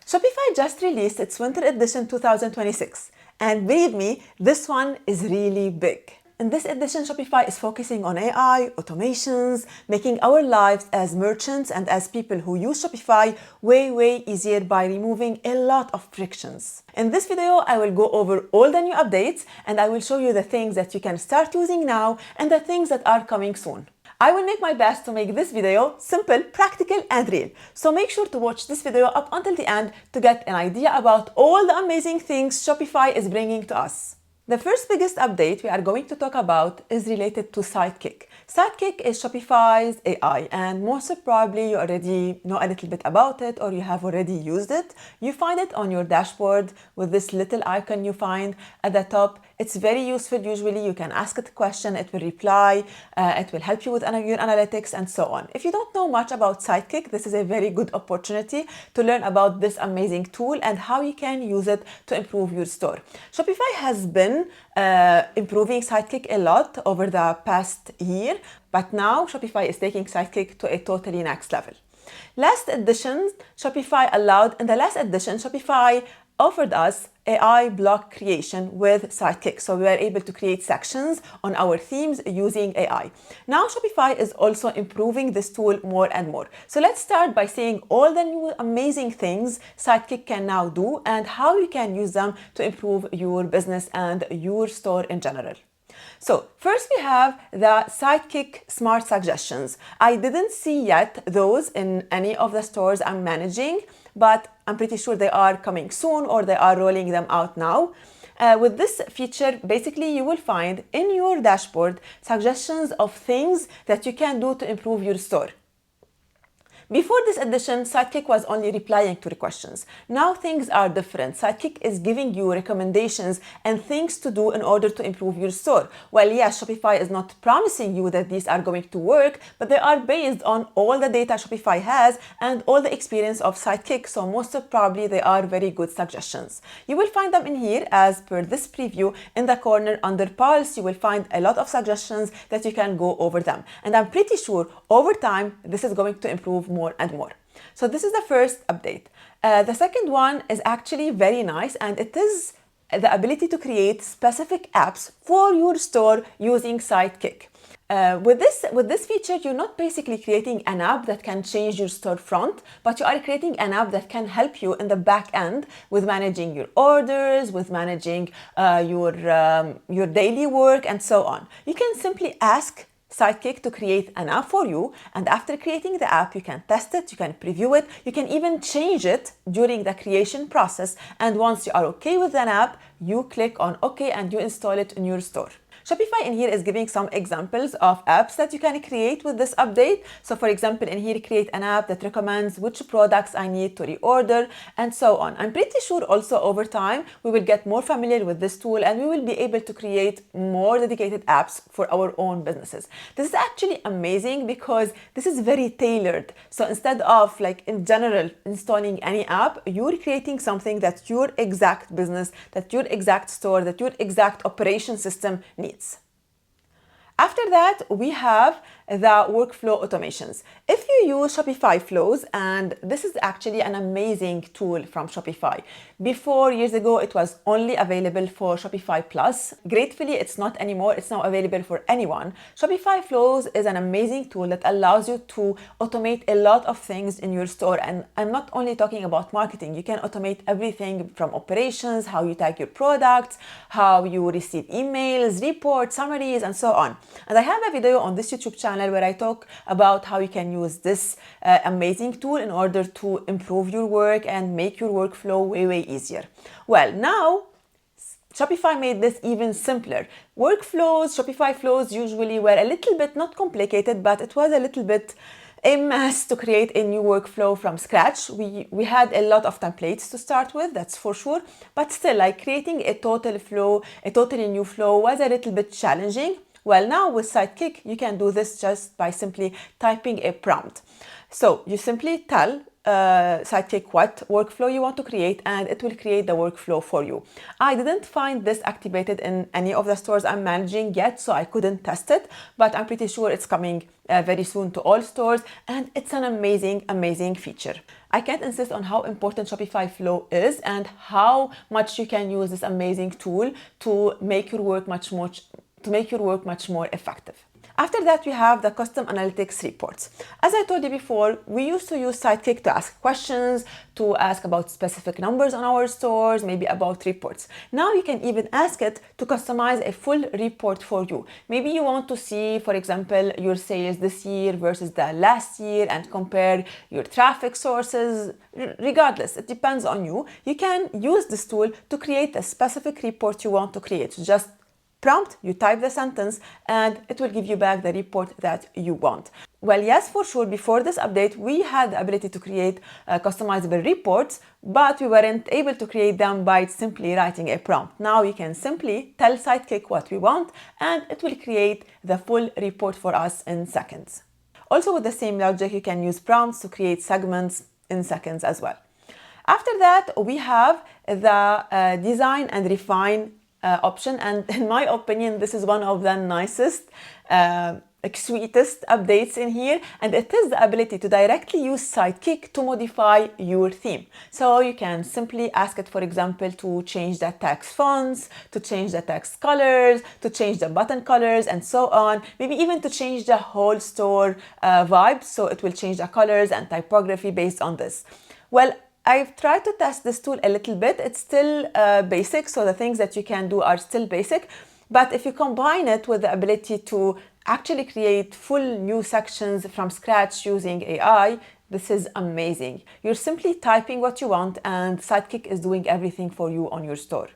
Shopify just released its Winter Edition 2026, and believe me, this one is really big. In this edition, Shopify is focusing on AI, automations, making our lives as merchants and as people who use Shopify way easier by removing a lot of frictions. In this video, I will go over all the new updates and I will show you the things that you can start using now and the things that are coming soon. I will make my best to make this video simple, practical, and real. So make sure to watch this video up until the end to get an idea about all the amazing things Shopify is bringing to us. The first biggest update we are going to talk about is related to Sidekick. Sidekick is Shopify's AI, and most probably you already know a little bit about it or you have already used it. You find it on your dashboard with this little icon you find at the top. It's very useful. Usually you can ask it a question, it will reply, it will help you with your analytics and so on. If you don't know much about Sidekick, this is a very good opportunity to learn about this amazing tool and how you can use it to improve your store. Shopify has been improving Sidekick a lot over the past year, but now Shopify is taking Sidekick to a totally next level. In the last edition, Shopify offered us AI block creation with Sidekick. So we were able to create sections on our themes using AI. Now Shopify is also improving this tool more and more. So let's start by seeing all the new amazing things Sidekick can now do and how you can use them to improve your business and your store in general. So first we have the Sidekick Smart Suggestions. I didn't see yet those in any of the stores I'm managing, but I'm pretty sure they are coming soon or they are rolling them out now. With this feature, basically you will find in your dashboard suggestions of things that you can do to improve your store. Before this edition, Sidekick was only replying to the questions. Now things are different. Sidekick is giving you recommendations and things to do in order to improve your store. Well, yes, Shopify is not promising you that these are going to work, but they are based on all the data Shopify has and all the experience of Sidekick, so most probably they are very good suggestions. You will find them in here as per this preview. In the corner under Pulse, you will find a lot of suggestions that you can go over them. And I'm pretty sure over time, this is going to improve more and more. So this is the first update. The second one is actually very nice, and it is the ability to create specific apps for your store using Sidekick. With this feature, you're not basically creating an app that can change your storefront, but you are creating an app that can help you in the back end with managing your orders, with managing your daily work, and so on. You can simply ask Sidekick to create an app for you, and after creating the app, you can test it, you can preview it, you can even change it during the creation process, and once you are okay with an app, you click on OK and you install it in your store. Shopify in here is giving some examples of apps that you can create with this update. So for example, in here, create an app that recommends which products I need to reorder and so on. I'm pretty sure also over time, we will get more familiar with this tool and we will be able to create more dedicated apps for our own businesses. This is actually amazing because this is very tailored. So instead of like in general installing any app, you're creating something that your exact business, that your exact store, that your exact operation system needs. After that, we have the workflow automations. If you use Shopify Flows, and this is actually an amazing tool from Shopify. Before, years ago, it was only available for Shopify Plus. Gratefully, it's not anymore. It's now available for anyone. Shopify Flows is an amazing tool that allows you to automate a lot of things in your store. And I'm not only talking about marketing. You can automate everything from operations, how you tag your products, how you receive emails, reports, summaries, and so on. And I have a video on this YouTube channel where I talk about how you can use this amazing tool in order to improve your work and make your workflow way easier. Well, now Shopify made this even simpler. Workflows, Shopify flows usually were a little bit not complicated, but it was a little bit a mess to create a new workflow from scratch. We had a lot of templates to start with, that's for sure, but still, like creating a totally new flow was a little bit challenging. Well, now with Sidekick, you can do this just by simply typing a prompt. So you simply tell Sidekick what workflow you want to create, and it will create the workflow for you. I didn't find this activated in any of the stores I'm managing yet, so I couldn't test it, but I'm pretty sure it's coming very soon to all stores, and it's an amazing feature. I can't insist on how important Shopify Flow is and how much you can use this amazing tool to make your work much more effective. After that, we have the custom analytics reports. As I told you before, we used to use Sidekick to ask questions, to ask about specific numbers on our stores, maybe about reports. Now you can even ask it to customize a full report for you. Maybe you want to see, for example, your sales this year versus the last year and compare your traffic sources. Regardless, it depends on you. You can use this tool to create a specific report you want to create. So just prompt, you type the sentence, and it will give you back the report that you want. Well, yes, for sure, before this update, we had the ability to create customizable reports, but we weren't able to create them by simply writing a prompt. Now we can simply tell Sidekick what we want, and it will create the full report for us in seconds. Also, with the same logic, you can use prompts to create segments in seconds as well. After that, we have the design and refine option, and in my opinion, this is one of the nicest, sweetest updates in here, and it is the ability to directly use Sidekick to modify your theme. So you can simply ask it, for example, to change the text fonts, to change the text colors, to change the button colors, and so on. Maybe even to change the whole store vibe, so it will change the colors and typography based on this. Well, I've tried to test this tool a little bit. It's still basic, so the things that you can do are still basic. But if you combine it with the ability to actually create full new sections from scratch using AI, this is amazing. You're simply typing what you want, and Sidekick is doing everything for you on your store.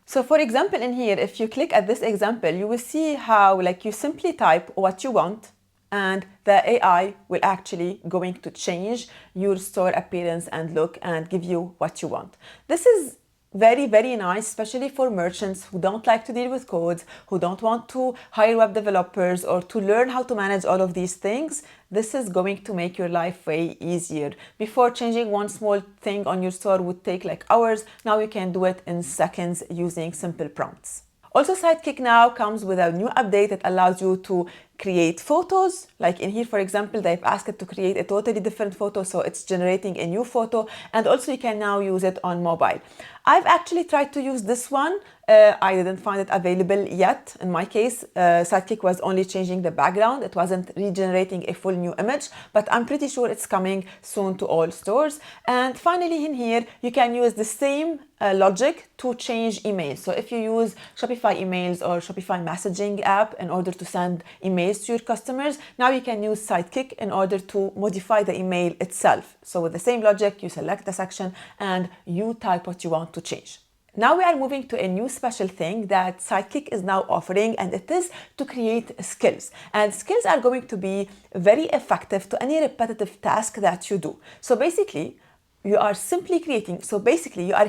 So for example, in here, if you click at this example, you will see how you simply type what you want, and the AI will actually going to change your store appearance and look and give you what you want. This is very nice, especially for merchants who don't like to deal with codes, who don't want to hire web developers or to learn how to manage all of these things. This is going to make your life way easier. Before, changing one small thing on your store would take hours. Now you can do it in seconds using simple prompts. Also, Sidekick now comes with a new update that allows you to create photos. Like in here, for example, they've asked it to create a totally different photo, so it's generating a new photo, and also you can now use it on mobile. I've actually tried to use this one. I didn't find it available yet. In my case, Sidekick was only changing the background. It wasn't regenerating a full new image, but I'm pretty sure it's coming soon to all stores. And finally, in here, you can use the same logic to change emails. So if you use Shopify emails or Shopify messaging app in order to send emails to your customers, now you can use Sidekick in order to modify the email itself. So with the same logic, you select the section and you type what you want to change. Now we are moving to a new special thing that Sidekick is now offering, and it is to create skills. And skills are going to be very effective to any repetitive task that you do. So basically, you are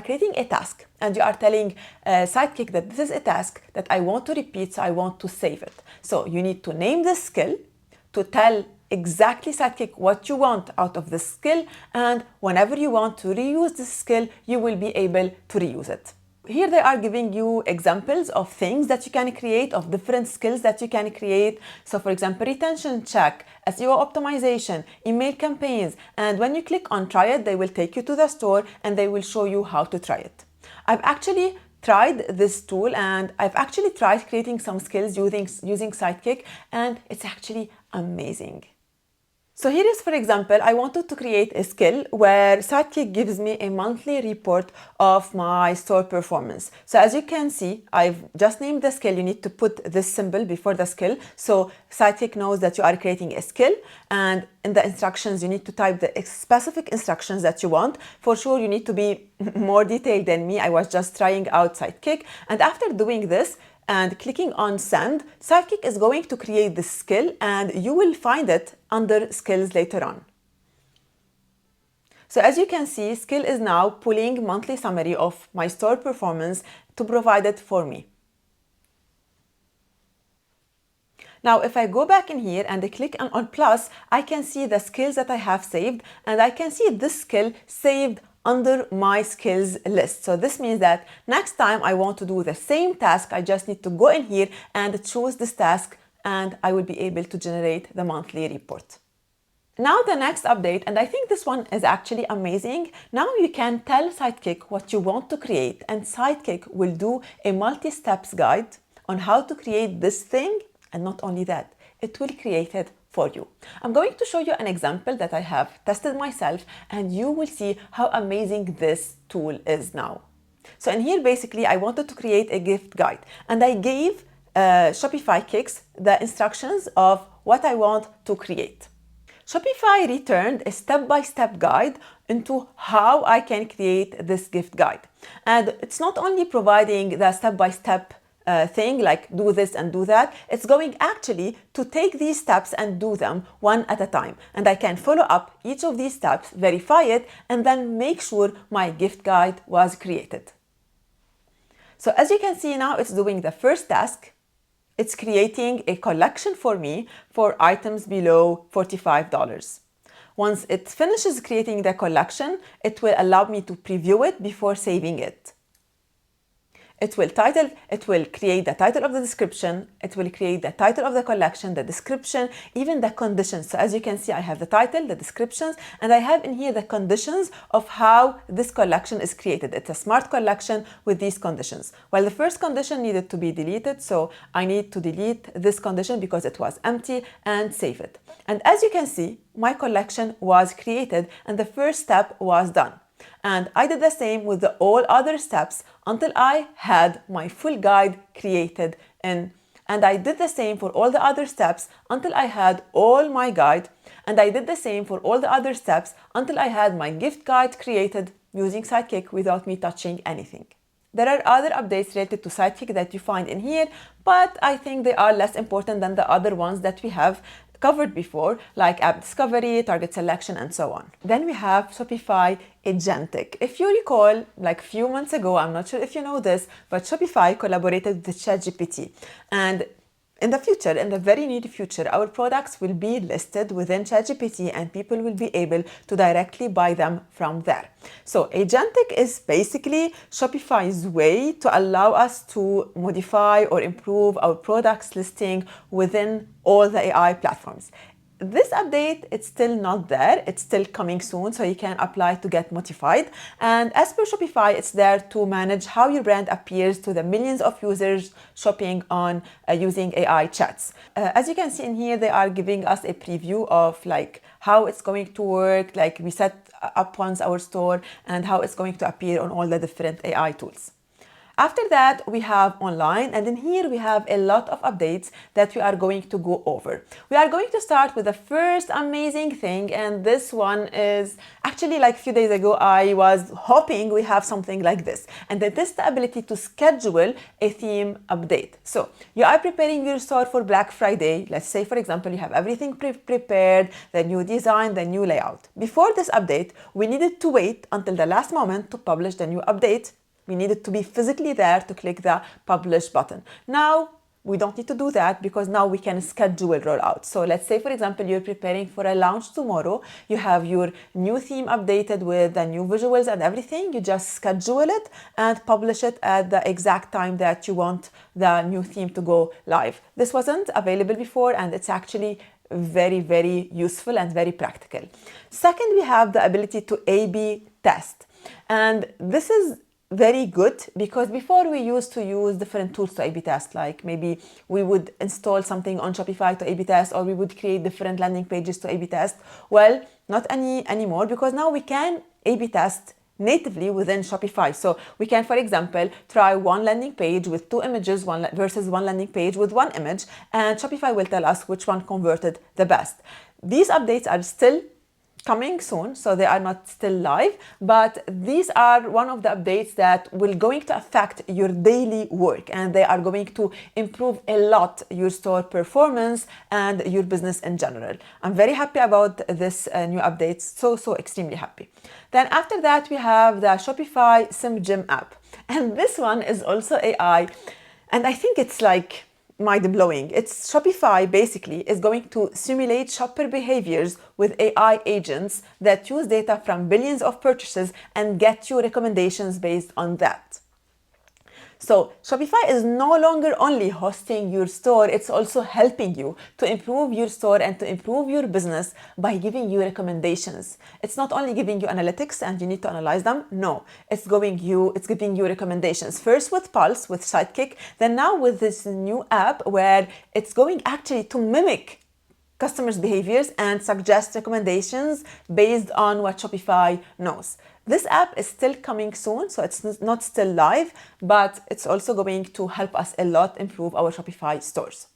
creating a task, and you are telling Sidekick that this is a task that I want to repeat, so I want to save it. So you need to name the skill, to tell exactly Sidekick what you want out of the skill, and whenever you want to reuse this skill, you will be able to reuse it. Here they are giving you examples of things that you can create, of different skills that you can create. So for example, retention check, SEO optimization, email campaigns, and when you click on try it, they will take you to the store and they will show you how to try it. I've actually tried this tool, and I've actually tried creating some skills using Sidekick, and it's actually amazing. So here is, for example, I wanted to create a skill where Sidekick gives me a monthly report of my store performance. So as you can see, I've just named the skill. You need to put this symbol before the skill. So Sidekick knows that you are creating a skill, and in the instructions, you need to type the specific instructions that you want. For sure, you need to be more detailed than me. I was just trying out Sidekick. And after doing this, and clicking on send, Sidekick is going to create this skill, and you will find it under skills later on. So as you can see, skill is now pulling monthly summary of my store performance to provide it for me. Now, if I go back in here and I click on plus, I can see the skills that I have saved, and I can see this skill saved under my skills list. So this means that next time I want to do the same task, I just need to go in here and choose this task, and I will be able to generate the monthly report. Now the next update, and I think this one is actually amazing. Now you can tell Sidekick what you want to create, and Sidekick will do a multi-steps guide on how to create this thing, and not only that, it will create it for you. I'm going to show you an example that I have tested myself, and you will see how amazing this tool is now. So in here, basically, I wanted to create a gift guide, and I gave Shopify Kicks the instructions of what I want to create. Shopify returned a step-by-step guide into how I can create this gift guide. And it's not only providing the step-by-step thing like do this and do that, it's going actually to take these steps and do them one at a time. And I can follow up each of these steps, verify it, and then make sure my gift guide was created. So as you can see now, it's doing the first task. It's creating a collection for me for items below $45. Once it finishes creating the collection, it will allow me to preview it before saving it. It will create the title of the description, it will create the title of the collection, the description, even the conditions. So as you can see, I have the title, the descriptions, and I have in here the conditions of how this collection is created. It's a smart collection with these conditions. Well, the first condition needed to be deleted, so I need to delete this condition because it was empty and save it. And as you can see, my collection was created and the first step was done. And I did the same with the all other steps until I had my full guide created and I did the same for all the other steps until I had all my guide, and I did the same for all the other steps until I had my gift guide created using Sidekick without me touching anything. There are other updates related to Sidekick that you find in here, but I think they are less important than the other ones that we have covered before, like app discovery, target selection, and so on. Then we have Shopify Agentic. If you recall, like a few months ago, I'm not sure if you know this, but Shopify collaborated with ChatGPT. And in the future, in the very near future, our products will be listed within ChatGPT and people will be able to directly buy them from there. So Agentic is basically Shopify's way to allow us to modify or improve our products listing within all the AI platforms. This update, it's still not there. It's still coming soon, so you can apply to get notified. And as per Shopify, it's there to manage how your brand appears to the millions of users shopping on using AI chats. As you can see in here, they are giving us a preview of like how it's going to work, like we set up once our store and how it's going to appear on all the different AI tools. After that, we have online, and in here we have a lot of updates that we are going to go over. We are going to start with the first amazing thing, and this one is actually like a few days ago, I was hoping we have something like this, and that is the ability to schedule a theme update. So you are preparing your store for Black Friday. Let's say, for example, you have everything prepared, the new design, the new layout. Before this update, we needed to wait until the last moment to publish the new update. We needed to be physically there to click the publish button. Now, we don't need to do that because now we can schedule rollout. So let's say, for example, you're preparing for a launch tomorrow. You have your new theme updated with the new visuals and everything. You just schedule it and publish it at the exact time that you want the new theme to go live. This wasn't available before, and it's actually very, very useful and very practical. Second, we have the ability to A/B test. And this is very good because before we used to use different tools to A/B test, like maybe we would install something on Shopify to A/B test, or we would create different landing pages to A/B test. Well, not anymore, because now we can A/B test natively within Shopify. So we can, for example, try one landing page with two images versus one landing page with one image, and Shopify will tell us which one converted the best. These updates are still coming soon, so they are not still live, but these are one of the updates that will going to affect your daily work, and they are going to improve a lot your store performance and your business in general. I'm very happy about this new update, so extremely happy. Then after that, we have the Shopify Sim Gym app, and this one is also AI, and I think it's like mind-blowing. It's Shopify basically is going to simulate shopper behaviors with AI agents that use data from billions of purchases and get you recommendations based on that. So Shopify is no longer only hosting your store, it's also helping you to improve your store and to improve your business by giving you recommendations. It's not only giving you analytics and you need to analyze them. No, it's giving you recommendations. First with Pulse, with Sidekick, then now with this new app where it's going actually to mimic customers' behaviors and suggest recommendations based on what Shopify knows. This app is still coming soon, so it's not still live, but it's also going to help us a lot improve our Shopify stores.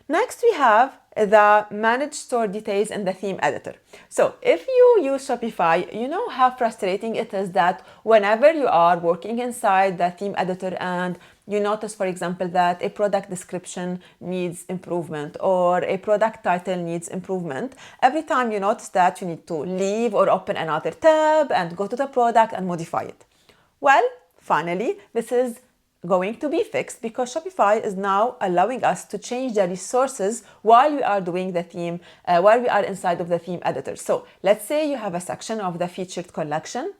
Next, we have the manage store details in the theme editor. So if you use Shopify, you know how frustrating it is that whenever you are working inside the theme editor and you notice, for example, that a product description needs improvement or a product title needs improvement, every time you notice that you need to leave or open another tab and go to the product and modify it. Well, finally, this is going to be fixed because Shopify is now allowing us to change the resources while we are doing the theme, while we are inside of the theme editor. So let's say you have a section of the featured collection,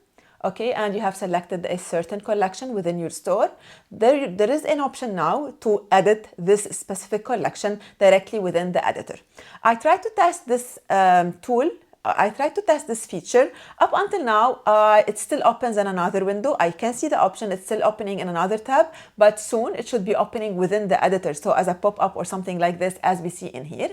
okay, and you have selected a certain collection within your store. There is an option now to edit this specific collection directly within the editor. I tried to test this this feature. Up until now, it still opens in another window. I can see the option, it's still opening in another tab, but soon it should be opening within the editor. So as a pop-up or something like this, as we see in here.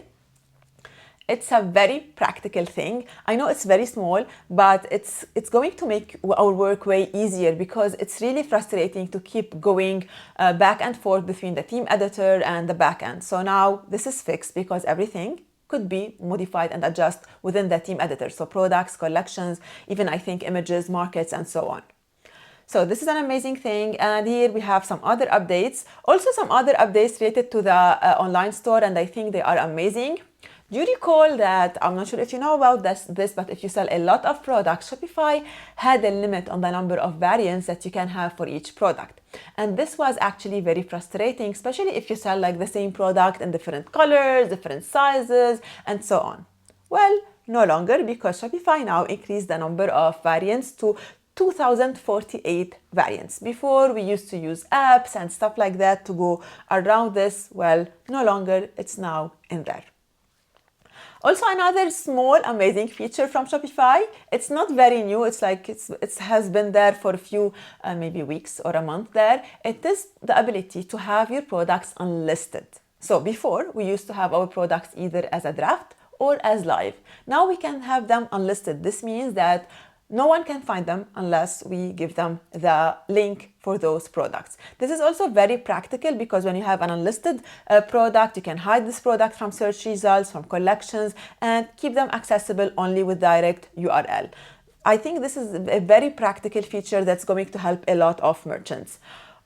It's a very practical thing. I know it's very small, but it's going to make our work way easier because it's really frustrating to keep going back and forth between the theme editor and the backend. So now this is fixed because everything could be modified and adjust within the theme editor. So products, collections, even I think images, markets, and so on. So this is an amazing thing. And here we have some other updates. Also some other updates related to the online store, and I think they are amazing. Do you recall that, I'm not sure if you know about this, but if you sell a lot of products, Shopify had a limit on the number of variants that you can have for each product. And this was actually very frustrating, especially if you sell like the same product in different colors, different sizes, and so on. Well, no longer, because Shopify now increased the number of variants to 2048 variants. Before, we used to use apps and stuff like that to go around this. Well, no longer, it's now in there. Also, another small amazing feature from Shopify. It's not very new. It's like it has been there for a few maybe weeks or a month there. It is the ability to have your products unlisted. So before, we used to have our products either as a draft or as live. Now we can have them unlisted. This means that no one can find them unless we give them the link for those products. This is also very practical because when you have an unlisted product, you can hide this product from search results, from collections, and keep them accessible only with direct URL. I think this is a very practical feature that's going to help a lot of merchants.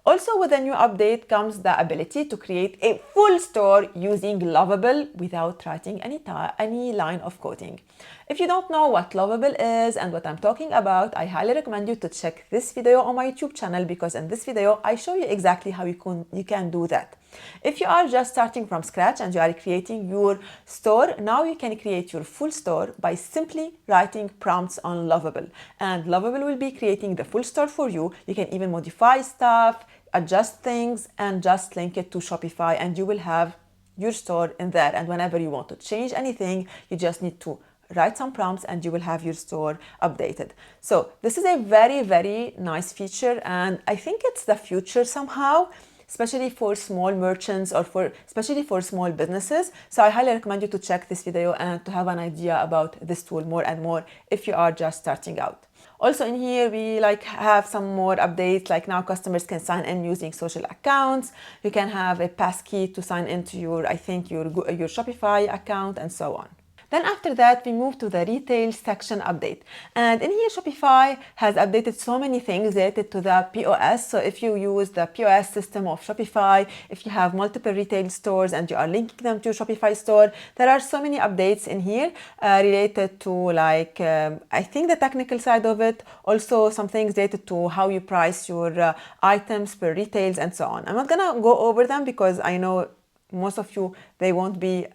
Also, with the new update comes the ability to create a full store using Lovable without writing any line of coding. If you don't know what Lovable is and what I'm talking about, I highly recommend you to check this video on my YouTube channel, because in this video, I show you exactly how you can do that. If you are just starting from scratch and you are creating your store, now you can create your full store by simply writing prompts on Lovable. And Lovable will be creating the full store for you. You can even modify stuff, adjust things, and just link it to Shopify, and you will have your store in there. And whenever you want to change anything, you just need to write some prompts and you will have your store updated. So this is a very, very nice feature, and I think it's the future somehow, especially for small merchants or especially for small businesses. So I highly recommend you to check this video and to have an idea about this tool more and more if you are just starting out. Also in here, we have some more updates, like now customers can sign in using social accounts. You can have a passkey to sign into your Shopify account and so on. Then after that, we move to the retail section update. And in here, Shopify has updated so many things related to the POS. So if you use the POS system of Shopify, if you have multiple retail stores and you are linking them to your Shopify store, there are so many updates in here related to I think the technical side of it. Also some things related to how you price your items per retails and so on. I'm not gonna go over them because I know most of you, they won't be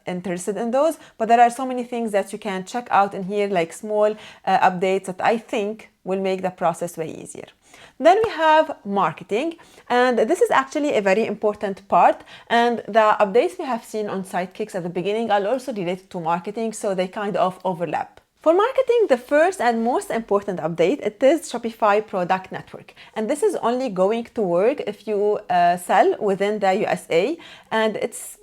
interested in those, but there are so many things that you can check out in here, like small updates that I think will make the process way easier. Then we have marketing, and this is actually a very important part, and the updates we have seen on Sidekicks at the beginning are also related to marketing, so they kind of overlap. For marketing, the first and most important update, it is Shopify Product Network. And this is only going to work if you sell within the USA. And it's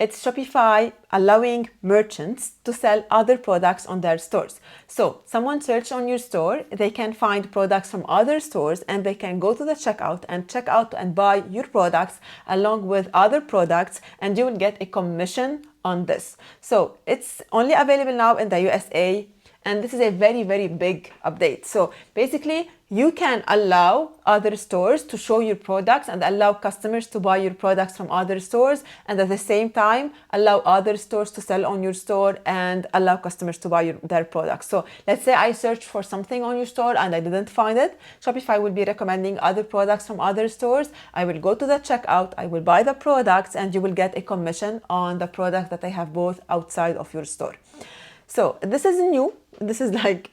Shopify allowing merchants to sell other products on their stores. So someone search on your store, they can find products from other stores, and they can go to the checkout and check out and buy your products along with other products, and you will get a commission on this. So it's only available now in the USA, and this is a very, very big update. So basically, you can allow other stores to show your products and allow customers to buy your products from other stores, and at the same time allow other stores to sell on your store and allow customers to buy their products. So let's say I searched for something on your store and I didn't find it. Shopify will be recommending other products from other stores. I will go to the checkout, I will buy the products, and you will get a commission on the product that I have bought outside of your store. So this is new. This is like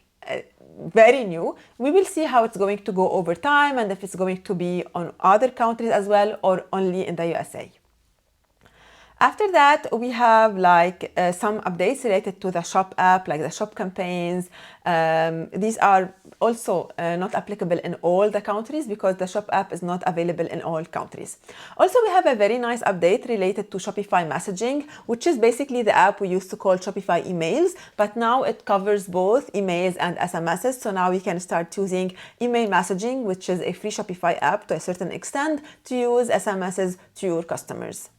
very new. We will see how it's going to go over time and if it's going to be on other countries as well or only in the USA. After that, we have some updates related to the Shop app, like the Shop campaigns. These are also not applicable in all the countries because the Shop app is not available in all countries. Also, we have a very nice update related to Shopify messaging, which is basically the app we used to call Shopify emails, but now it covers both emails and SMSs. So now we can start using email messaging, which is a free Shopify app to a certain extent, to use SMSs to your customers.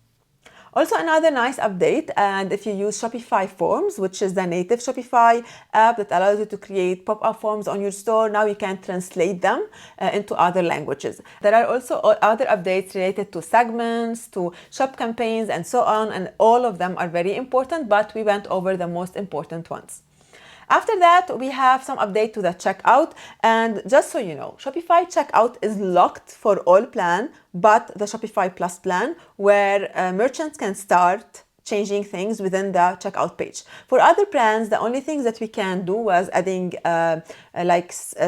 Also, another nice update, and if you use Shopify Forms, which is the native Shopify app that allows you to create pop-up forms on your store, now you can translate them into other languages. There are also other updates related to segments, to shop campaigns, and so on, and all of them are very important, but we went over the most important ones. After that, we have some update to the checkout, and just so you know, Shopify checkout is locked for all plan, but the Shopify Plus plan, where merchants can start changing things within the checkout page. For other plans, the only things that we can do was adding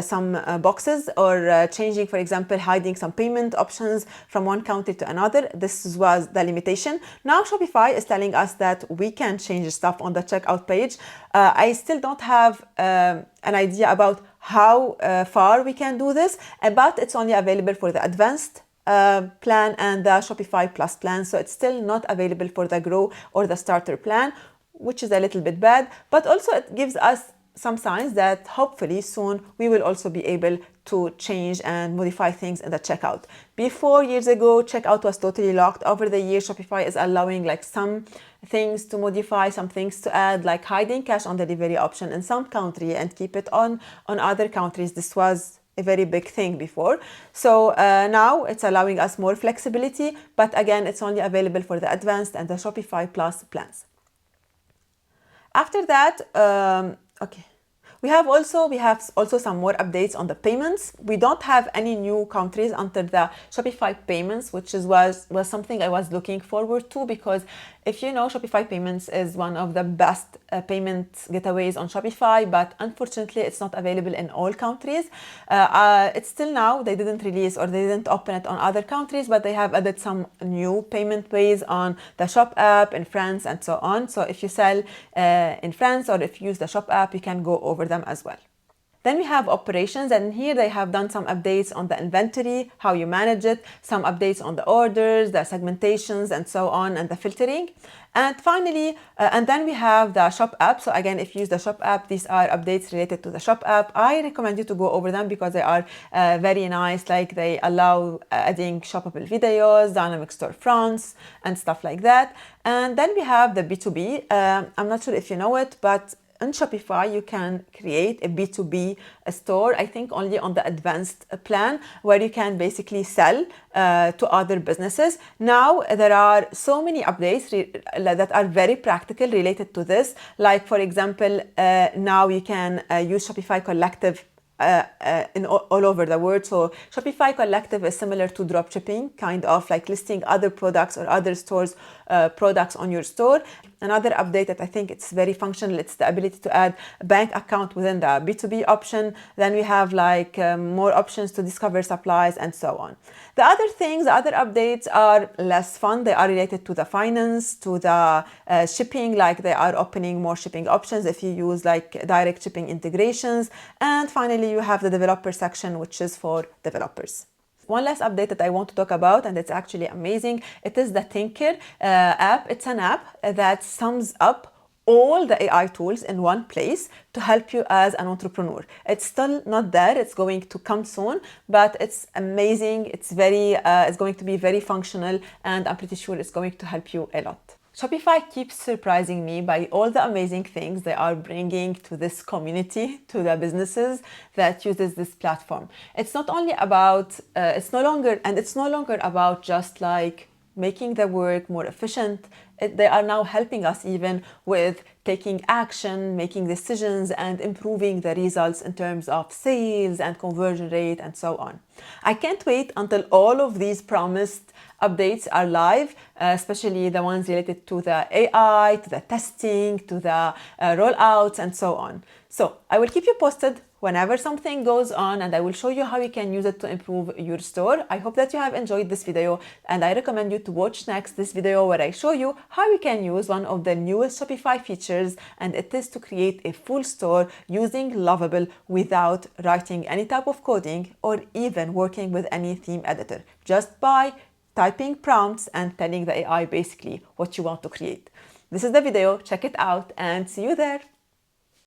some boxes or changing, for example, hiding some payment options from one country to another. This was the limitation. Now Shopify is telling us that we can change stuff on the checkout page. I still don't have an idea about how far we can do this, but it's only available for the advanced plan and the Shopify Plus plan, so it's still not available for the Grow or the Starter plan, which is a little bit bad, but also it gives us some signs that hopefully soon we will also be able to change and modify things in the checkout. Before, years ago, checkout was totally locked. Over the years, Shopify is allowing some things to modify, some things to add, like hiding cash on delivery option in some country and keep it on other countries. This was a very big thing before. So now it's allowing us more flexibility, but again, it's only available for the advanced and the Shopify Plus plans. After that, we have also some more updates on the payments. We don't have any new countries under the Shopify payments, which was something I was looking forward to, because if you know, Shopify payments is one of the best payment gateways on Shopify, but unfortunately it's not available in all countries. It's still now, they didn't release or they didn't open it on other countries, but they have added some new payment ways on the Shop app in France and so on. So if you sell in France or if you use the Shop app, you can go over them as well. Then we have operations, and here they have done some updates on the inventory, how you manage it, some updates on the orders, the segmentations, and so on, and the filtering. And finally, and then we have the Shop app. So again, if you use the Shop app, these are updates related to the Shop app. I recommend you to go over them because they are very nice. Like they allow adding shoppable videos, dynamic storefronts, and stuff like that. And then we have the B2B. I'm not sure if you know it, but in Shopify, you can create a B2B store, I think only on the advanced plan, where you can basically sell to other businesses. Now, there are so many updates that are very practical related to this. Like, for example, now you can use Shopify Collective all over the world. So Shopify Collective is similar to dropshipping, kind of like listing other products or other stores' products on your store. Another update that I think it's very functional, it's the ability to add a bank account within the B2B option. Then we have like more options to discover supplies and so on. The other things, the other updates are less fun. They are related to the finance, to the shipping, like they are opening more shipping options if you use like direct shipping integrations. And finally, you have the developer section, which is for developers. One last update that I want to talk about, and it's actually amazing, it is the Tinker app. It's an app that sums up all the AI tools in one place to help you as an entrepreneur. It's still not there, it's going to come soon, but it's amazing. It's going to be very functional, and I'm pretty sure it's going to help you a lot. Shopify keeps surprising me by all the amazing things they are bringing to this community, to the businesses that uses this platform. It's not only about, it's no longer about just like making the work more efficient. They are now helping us even with taking action, making decisions, and improving the results in terms of sales and conversion rate and so on. I can't wait until all of these promised updates are live, especially the ones related to the AI, to the testing, to the rollouts, and so on. So I will keep you posted whenever something goes on, and I will show you how you can use it to improve your store. I hope that you have enjoyed this video, and I recommend you to watch next this video where I show you how you can use one of the newest Shopify features, and it is to create a full store using Lovable without writing any type of coding or even working with any theme editor, just by typing prompts and telling the AI basically what you want to create. This is the video, check it out, and see you there.